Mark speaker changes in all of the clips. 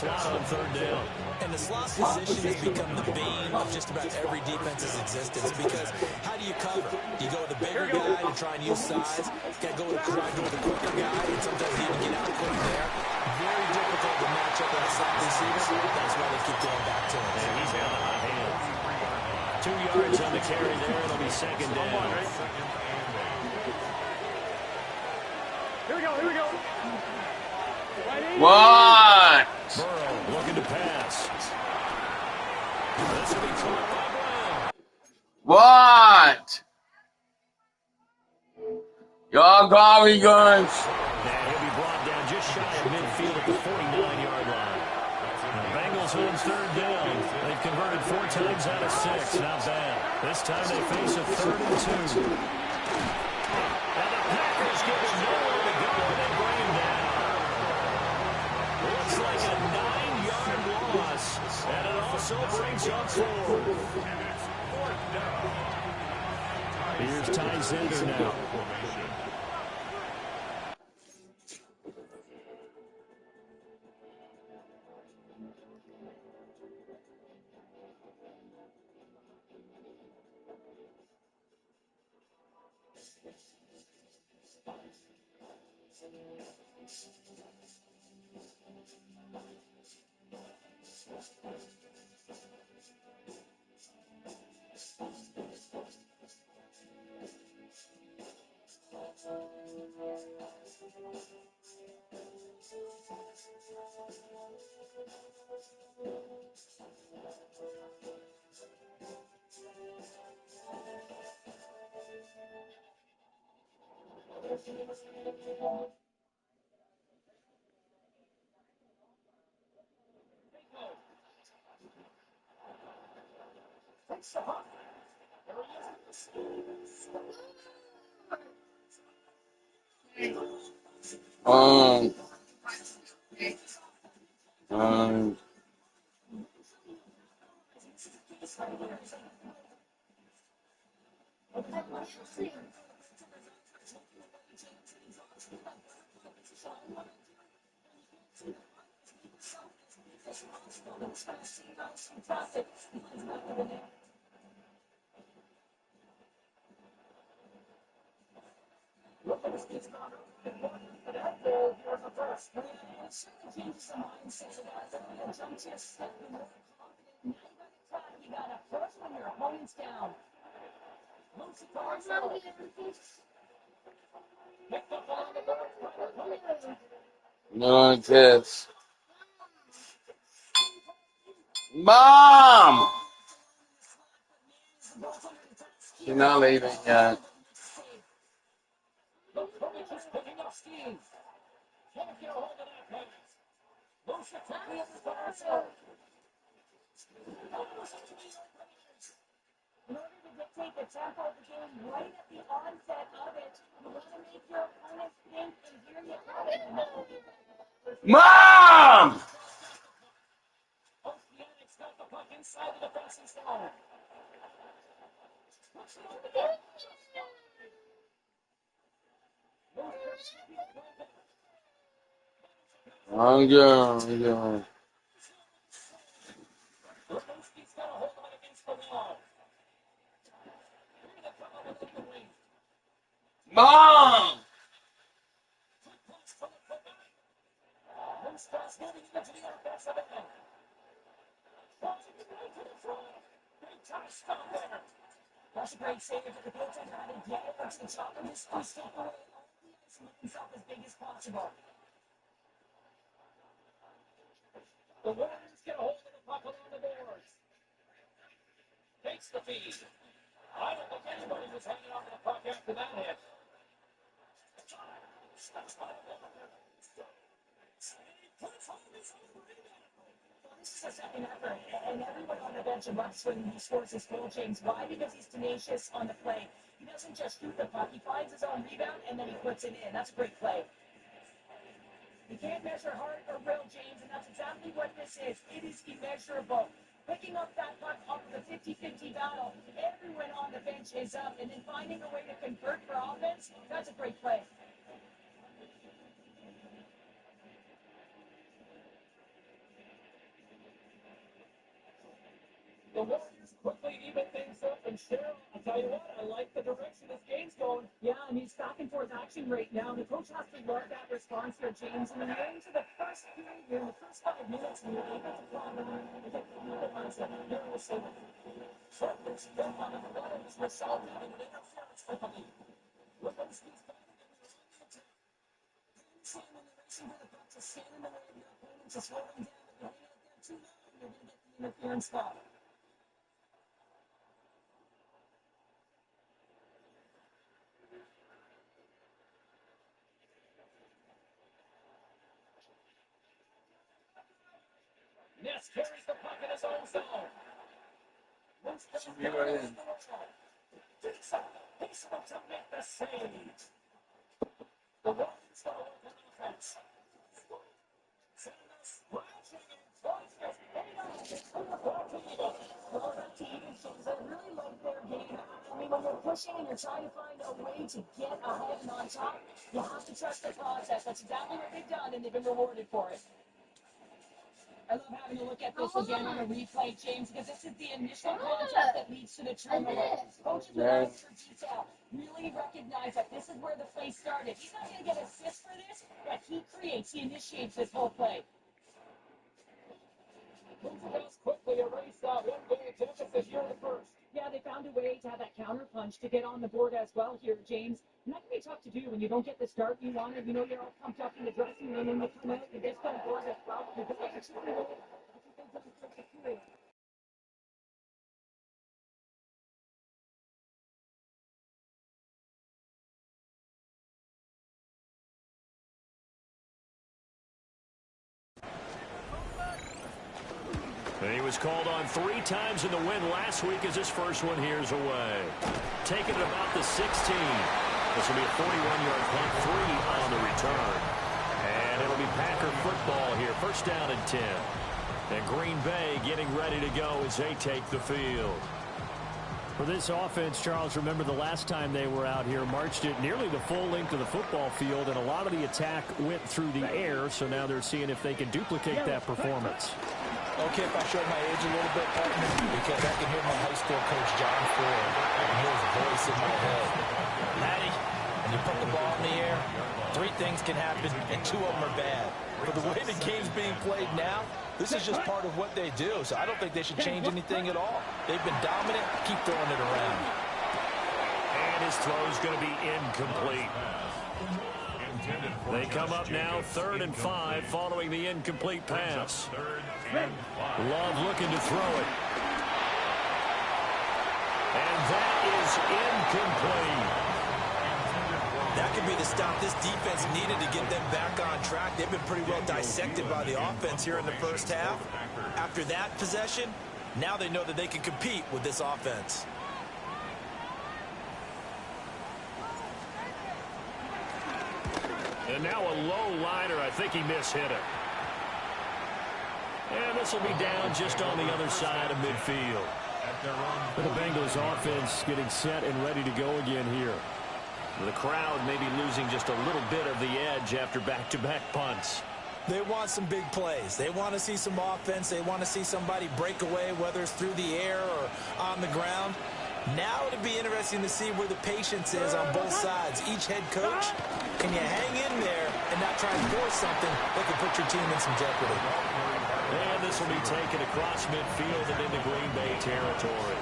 Speaker 1: slot on third down.
Speaker 2: And the slot position has become the bane of just about every defense's existence because how do you cover? Do you go with the bigger guy to try and use size? Got to try and go with the quicker guy, and sometimes you even get out quick there. Very difficult to match up with a slot receiver. That's why they keep going back to him.
Speaker 1: And he's got the hot hand. 2 yards on the carry there. It'll be second down.
Speaker 3: Here we go.
Speaker 4: What?
Speaker 1: Burrow looking to pass. This will be caught by Brown.
Speaker 4: What? Y'all got me, guys.
Speaker 1: And he'll be brought down just shy of midfield at the 49-yard line. The Bengals on third down. They've converted 4 times out of 6. Not bad. This time they face a 3rd and 2. And the Packers give him nowhere to go, and they bring him down. Looks like a 9-yard loss, and it also brings up 4. Here's Ty Zender now.
Speaker 4: No kids. Mom! She's not leaving yet. Mom! I'm going. Mom!
Speaker 5: That's a great save to the field to try to get it to the top of this one. Step away. Make himself as big as possible.
Speaker 3: The Warriors get a hold of the puck along the boards. Takes the feed. I don't think anybody was hanging on to the puck after that hit.
Speaker 5: This is a second effort, and everyone on the bench erupts when he scores his goal, James. Why? Because he's tenacious on the play. He doesn't just shoot the puck. He finds his own rebound, and then he puts it in. That's a great play. You can't measure heart or will, James, and that's exactly what this is. It is immeasurable. Picking up that puck off of the 50-50 battle, everyone on the bench is up, and then finding a way to convert for offense, that's a great play.
Speaker 3: The Warriors quickly even things up, and Cheryl, I'll tell you what, I like the direction this game's going.
Speaker 5: Yeah, and he's back and forth action right now. The coach has to love that response here, James. And then you're into the first period, you're in the first 5 minutes, and you're able to climb on and get the mindset. You're also Shepard's been on the letters, Michelle having an interference with the lead. Look at this, he's back again. Stand in the racing for the puck to stand in the way of your opponent to slow them down. If you hang out there too long, you're going to get the interference call.
Speaker 3: Ness carries the puck in his own zone. Once the
Speaker 4: Should be right in.
Speaker 3: He's able to make the save. The Warriors going to work on offense.
Speaker 5: Well, back to even things. I really like their game. I mean, when you're pushing and you're trying to find a way to get ahead and on top, you have to trust the process. That's exactly what they've done, and they've been rewarded for it. I love having a look at this again on a replay, James, because this is the initial contact that leads to the turnover. Coaches with eye for detail really recognize that this is where the play started. He's not going to get assists for this, but he creates, he initiates this whole play.
Speaker 3: Has quickly erased that one-goal deficit here in the first.
Speaker 5: Yeah, they found a way to have that counter punch to get on the board as well here, James. And that can be tough to do when you don't get the start you wanted. You know, you're all pumped up in the dressing room and you come out, you get on board as well. You're going to actually win. I think they've done a good period.
Speaker 1: And he was called on 3 times in the win last week as his first one here's away. Taking it about the 16. This will be a 41-yard punt, 3 on the return. And it'll be Packer football here. First down and 10. And Green Bay getting ready to go as they take the field.
Speaker 6: For this offense, Charles, remember the last time they were out here, marched it nearly the full length of the football field, and a lot of the attack went through the air, so now they're seeing if they can duplicate that performance.
Speaker 2: Okay, if I show my age a little bit, partner, because I can hear my high school coach, John Ford, and hear his voice in my head. Matty, when you put the ball in the air, 3 things can happen, and 2 of them are bad. For the way the game's being played now, this is just part of what they do, so I don't think they should change anything at all. They've been dominant. Keep throwing it around.
Speaker 1: And his throw's going to be incomplete. They come up now 3rd and 5 following the incomplete pass. Love looking to throw it. And that is incomplete.
Speaker 2: That could be the stop this defense needed to get them back on track. They've been pretty well dissected by the offense here in the first half. After that possession, now they know that they can compete with this offense.
Speaker 1: And now a low liner. I think he mishit it. And this will be down just on the other side of midfield.
Speaker 6: For the Bengals offense getting set and ready to go again here.
Speaker 1: The crowd may be losing just a little bit of the edge after back-to-back punts.
Speaker 2: They want some big plays. They want to see some offense. They want to see somebody break away, whether it's through the air or on the ground. Now it'll be interesting to see where the patience is on both sides. Each head coach, can you hang in there and not try and force something that could put your team in some jeopardy?
Speaker 1: And this will be taken across midfield and into Green Bay territory.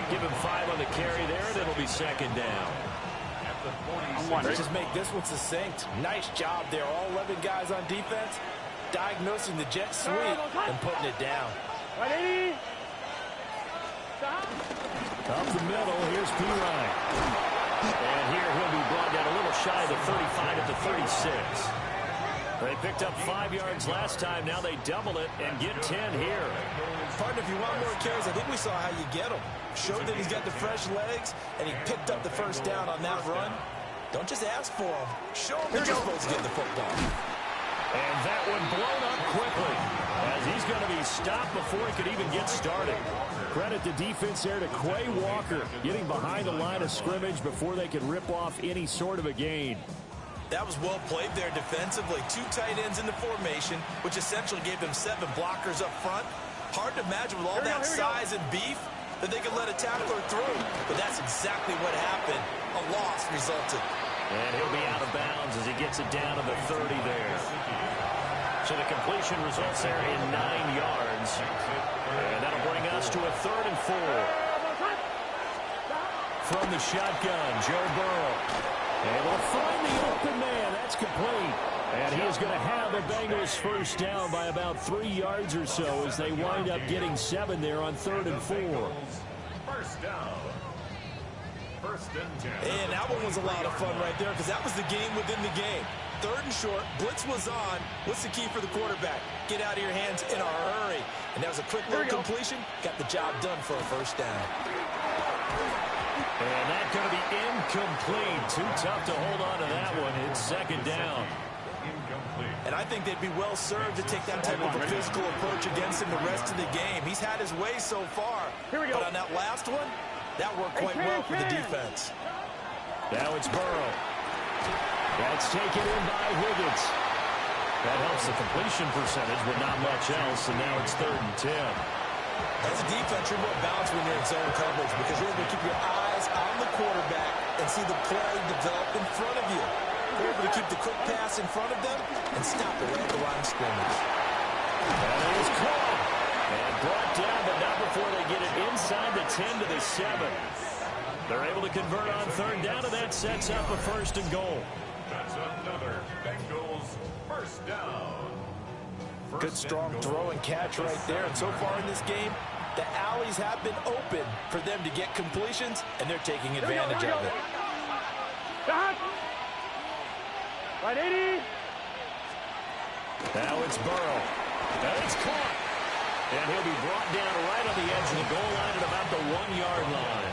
Speaker 1: Give him 5 on the carry there, and it'll be 2nd down.
Speaker 2: Let's just make this one succinct. Nice job there. All 11 guys on defense diagnosing the jet sweep and putting it down.
Speaker 3: Ready?
Speaker 6: Up the middle, here's P-Ryan.
Speaker 1: And here he'll be brought down a little shy of the 35 at the 36. They picked up 5 yards last time. Now they double it and get 10 here.
Speaker 2: Partner, if you want more carries, I think we saw how you get him. Showed that he's got the fresh legs, and he picked up the first down on that run. Don't just ask for him. Show him that you're supposed to get the football.
Speaker 1: And that one blown up quickly, as he's going to be stopped before he could even get started.
Speaker 6: Credit the defense there to Quay Walker, getting behind the line of scrimmage before they could rip off any sort of a gain.
Speaker 2: That was well played there defensively. 2 tight ends in the formation, which essentially gave them 7 blockers up front. Hard to imagine with all that size and beef that they could let a tackler through. But that's exactly what happened. A loss resulted.
Speaker 1: And he'll be out of bounds as he gets it down to the 30 there. So the completion results there in 9 yards. And that'll bring us to a 3rd and 4. From the shotgun, Joe Burrow. Able to find the open man. That's complete. And he is going to have the Bengals first down by about 3 yards or so as they wind up getting 7 there on 3rd and 4.
Speaker 7: First down. 1st and 10.
Speaker 2: And that one was a lot of fun right there because that was the game within the game. 3rd and short, blitz was on. What's the key for the quarterback? Get out of your hands in a hurry. And that was a quick little completion. Got the job done for a first down.
Speaker 1: And that's going to be incomplete. Too tough to hold on to that one. It's 2nd down.
Speaker 7: Incomplete.
Speaker 2: And I think they'd be well served to take that type of a physical approach against him the rest of the game. He's had his way so far. But on that last one, that worked quite well for the defense.
Speaker 1: Now it's Burrow. That's taken in by Higgins. That helps the completion percentage, but not much else. And now it's 3rd and 10.
Speaker 2: As a defense, you're more balanced when you're in zone coverage because you're able to keep your eyes on the quarterback and see the play develop in front of you. You're able to keep the quick pass in front of them and stop it right at the line of scrimmage.
Speaker 1: And it is caught and brought down, but not before they get it inside the 10 to the 7. They're able to convert on 3rd down, and that sets up a 1st and goal.
Speaker 7: That's another Bengals first down.
Speaker 2: Good strong throw and catch right there. And so far in this game, the alleys have been open for them to get completions, and they're taking advantage of it.
Speaker 3: Right, 80.
Speaker 1: Now it's Burrow. And it's caught. And he'll be brought down right on the edge of the goal line at about the 1-yard line.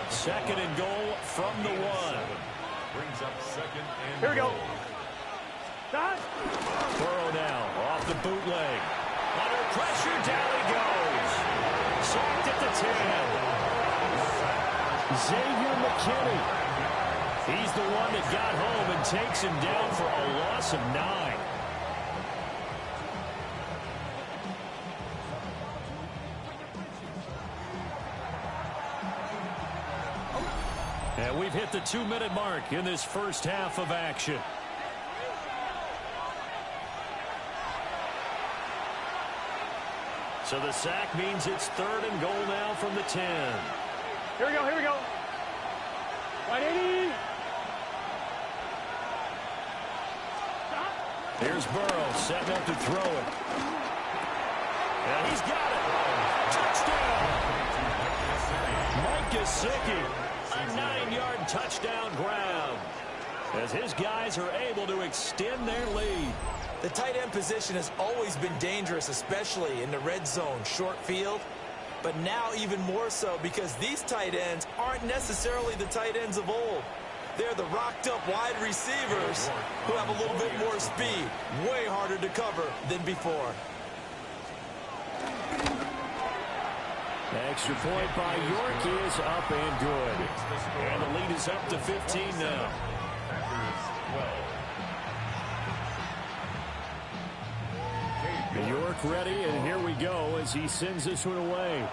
Speaker 1: 2nd and goal from the 1.
Speaker 7: Brings up 2nd and
Speaker 3: Here we go.
Speaker 1: Burrow now off the bootleg. Under pressure, down he goes. Sacked at the 10. Xavier McKinney. He's the one that got home and takes him down for a loss of 9. And we've hit the 2-minute mark in this first half of action. So the sack means it's 3rd and goal now from the 10.
Speaker 3: Here we go, here we go. Right, 80.
Speaker 1: Here's Burrow setting up to throw it. And he's got it. Touchdown. Mike Gesicki, a 9-yard touchdown grab as his guys are able to extend their lead.
Speaker 2: The tight end position has always been dangerous, especially in the red zone, short field. But now even more so because these tight ends aren't necessarily the tight ends of old. They're the rocked-up wide receivers who have a little bit more speed. Way harder to cover than before.
Speaker 1: The extra point by York is up and good. And the lead is up to 15 now. York ready, and here we go as he sends this one away.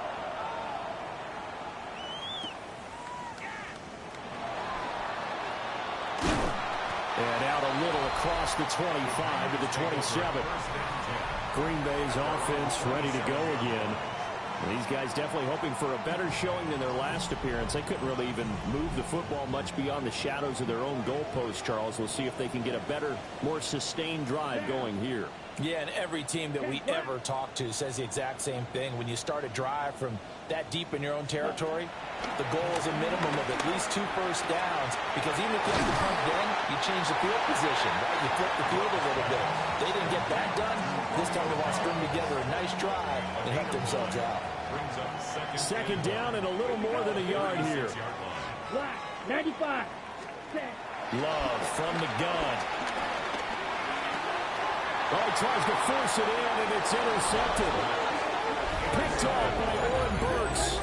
Speaker 1: And out a little across the 25 to the 27. Green Bay's offense ready to go again. And these guys definitely hoping for a better showing than their last appearance. They couldn't really even move the football much beyond the shadows of their own goalpost, Charles. We'll see if they can get a better, more sustained drive going here.
Speaker 2: Yeah, and every team that we ever talk to says the exact same thing. When you start a drive from that deep in your own territory, the goal is a minimum of at least 2 first downs, because even if you have to punt then, you change the field position, right? You flip the field a little bit. They didn't get that done. This time they want to string together a nice drive and help themselves out.
Speaker 1: 2nd down and a little more than a yard here.
Speaker 3: Black, 95.
Speaker 1: Love from the gun. Oh, he tries to force it in, and it's intercepted. Picked off by Oren Burks.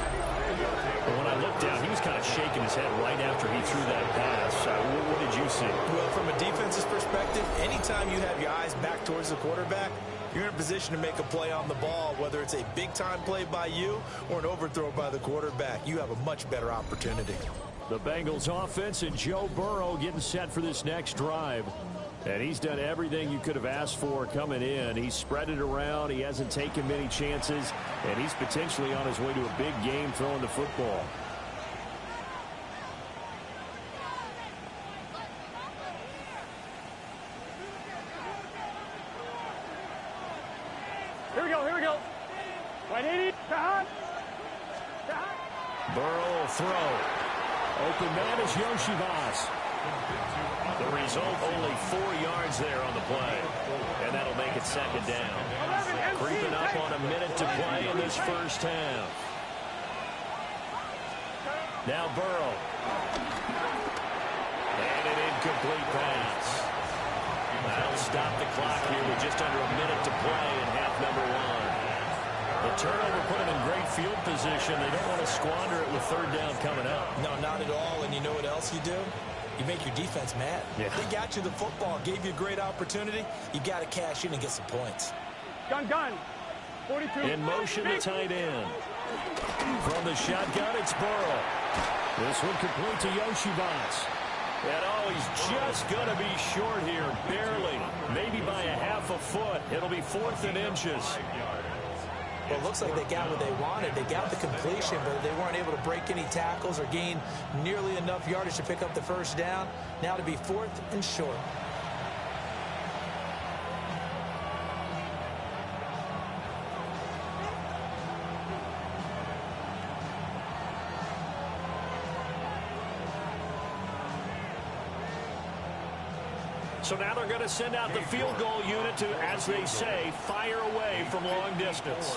Speaker 1: But when I looked down, he was kind of shaking his head right after he threw that pass. What did you see?
Speaker 2: Well, from a defense's perspective, anytime you have your eyes back towards the quarterback, you're in a position to make a play on the ball, whether it's a big-time play by you or an overthrow by the quarterback. You have a much better opportunity.
Speaker 6: The Bengals offense and Joe Burrow getting set for this next drive. And he's done everything you could have asked for coming in. He's spread it around. He hasn't taken many chances. And he's potentially on his way to a big game throwing the football.
Speaker 3: Here we go. 180.
Speaker 6: Burrow will throw. Open man is Yoshivas. The result, only 4 yards there on the play. And that'll make it second down. Creeping up on a minute to play in this first half. Now Burrow. And an incomplete pass. That'll stop the clock here with just under a minute to play in half number 1. The turnover put them in great field position. They don't want to squander it with third down coming up.
Speaker 2: No, not at all. And you know what else you do? You make your defense mad.
Speaker 6: Yeah.
Speaker 2: They got you the football, gave you a great opportunity. You got to cash in and get some points.
Speaker 3: Gun. 42.
Speaker 6: In motion, the tight end. From the shotgun, it's Burrow. This one complete to Yoshivas. And he's just going to be short here, barely. Maybe by a half a foot. It'll be 4th and inches.
Speaker 2: Well, it looks like they got what they wanted. They got the completion, but they weren't able to break any tackles or gain nearly enough yardage to pick up the first down. Now to be 4th and short.
Speaker 6: So now they're going to send out the field goal unit to, as they say, fire away from long distance.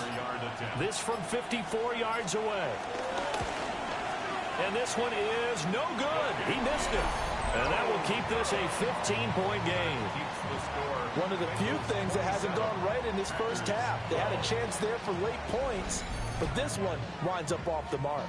Speaker 6: This from 54 yards away. And this one is no good. He missed it. And that will keep this a 15-point game.
Speaker 2: One of the few things that hasn't gone right in this first half. They had a chance there for late points, but this one winds up off the mark.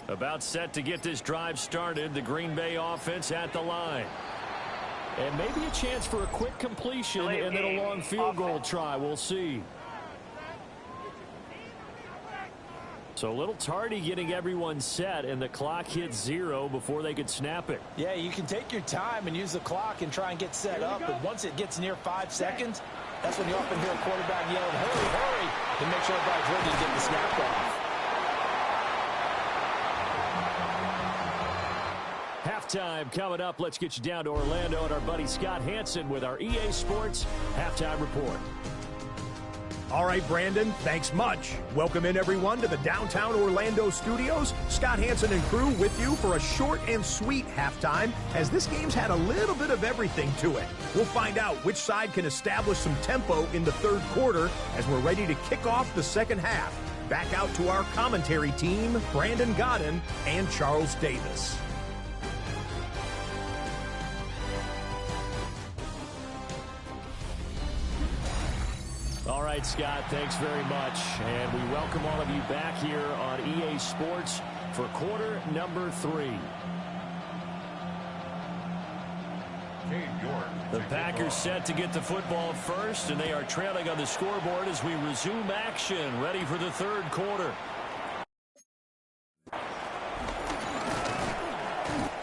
Speaker 6: About set to get this drive started. The Green Bay offense at the line. And maybe a chance for a quick completion and then a long field goal try. We'll see. So a little tardy getting everyone set, and the clock hits 0 before they could snap it.
Speaker 2: Yeah, you can take your time and use the clock and try and get set up, but once it gets near 5 seconds, that's when you often hear a quarterback yelling, hurry, hurry, to make sure everybody's ready to get the snap off.
Speaker 6: Halftime coming up. Let's get you down to Orlando and our buddy Scott Hansen with our EA Sports Halftime Report.
Speaker 8: All right, Brandon, thanks much. Welcome in, everyone, to the downtown Orlando studios. Scott Hansen and crew with you for a short and sweet halftime, as this game's had a little bit of everything to it. We'll find out which side can establish some tempo in the third quarter as we're ready to kick off the second half. Back out to our commentary team, Brandon Godden and Charles Davis.
Speaker 6: All right, Scott, thanks very much. And we welcome all of you back here on EA Sports for quarter number 3. The Packers set to get the football first, and they are trailing on the scoreboard as we resume action, ready for the third quarter.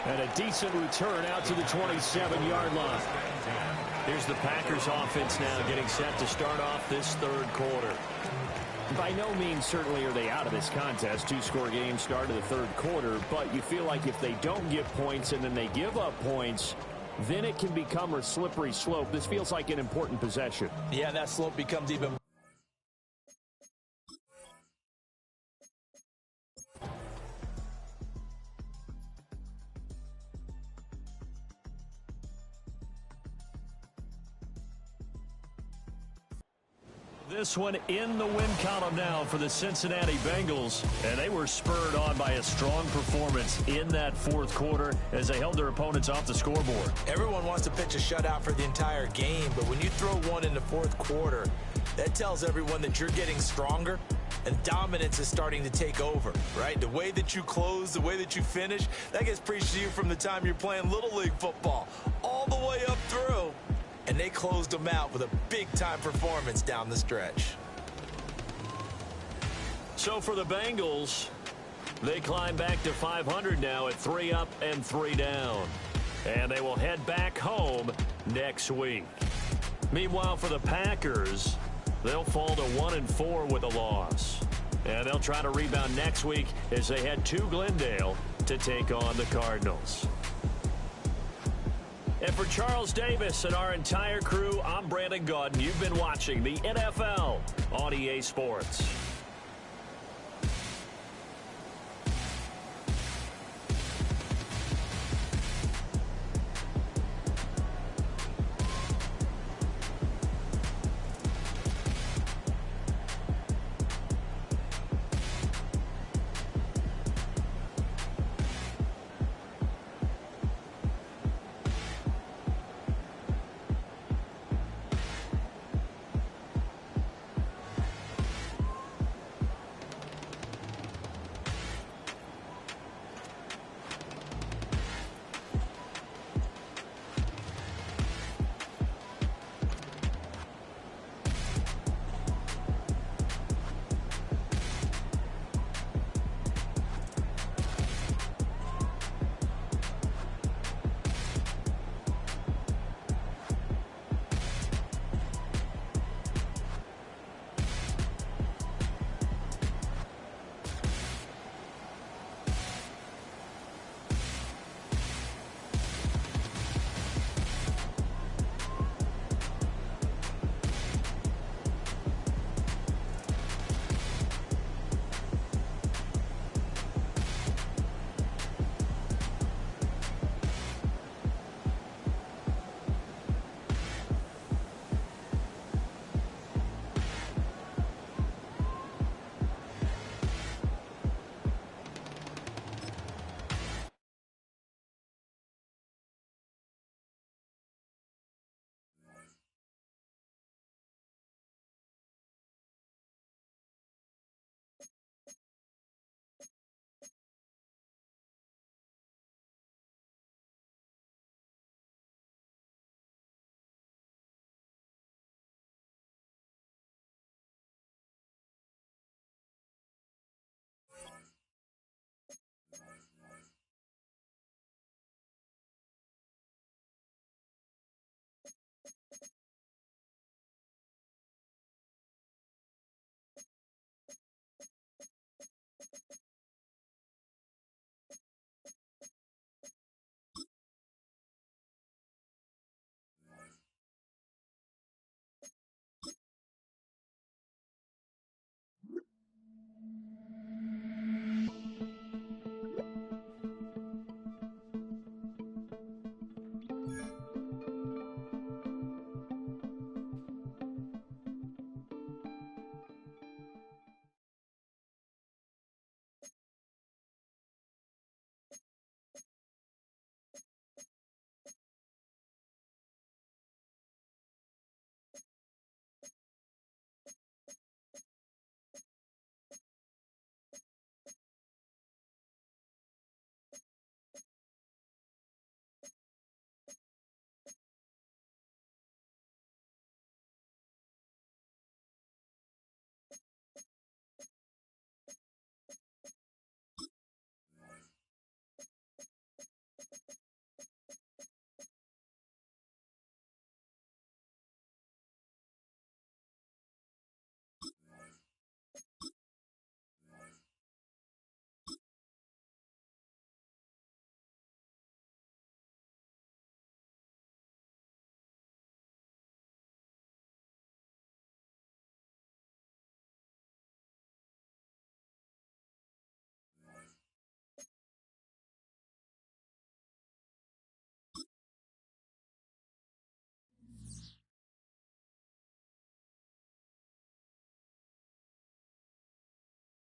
Speaker 6: And a decent return out to the 27-yard line. Here's the Packers offense now getting set to start off this third quarter. By no means certainly are they out of this contest. 2-score game start of the third quarter, but you feel like if they don't get points and then they give up points, then it can become a slippery slope. This feels like an important possession.
Speaker 2: Yeah, that slope becomes even more.
Speaker 6: This one in the win column now for the Cincinnati Bengals, and they were spurred on by a strong performance in that fourth quarter as they held their opponents off the scoreboard.
Speaker 2: Everyone wants to pitch a shutout for the entire game, but when you throw one in the fourth quarter, that tells everyone that you're getting stronger and dominance is starting to take over, right? The way that you close, the way that you finish, that gets preached to you from the time you're playing Little League football all the way up through. And they closed them out with a big-time performance down the stretch.
Speaker 6: So for the Bengals, they climb back to 500 now at 3 up and 3 down. And they will head back home next week. Meanwhile, for the Packers, they'll fall to 1-4 with a loss. And they'll try to rebound next week as they head to Glendale to take on the Cardinals. And for Charles Davis and our entire crew, I'm Brandon Gaudin. You've been watching the NFL on EA Sports.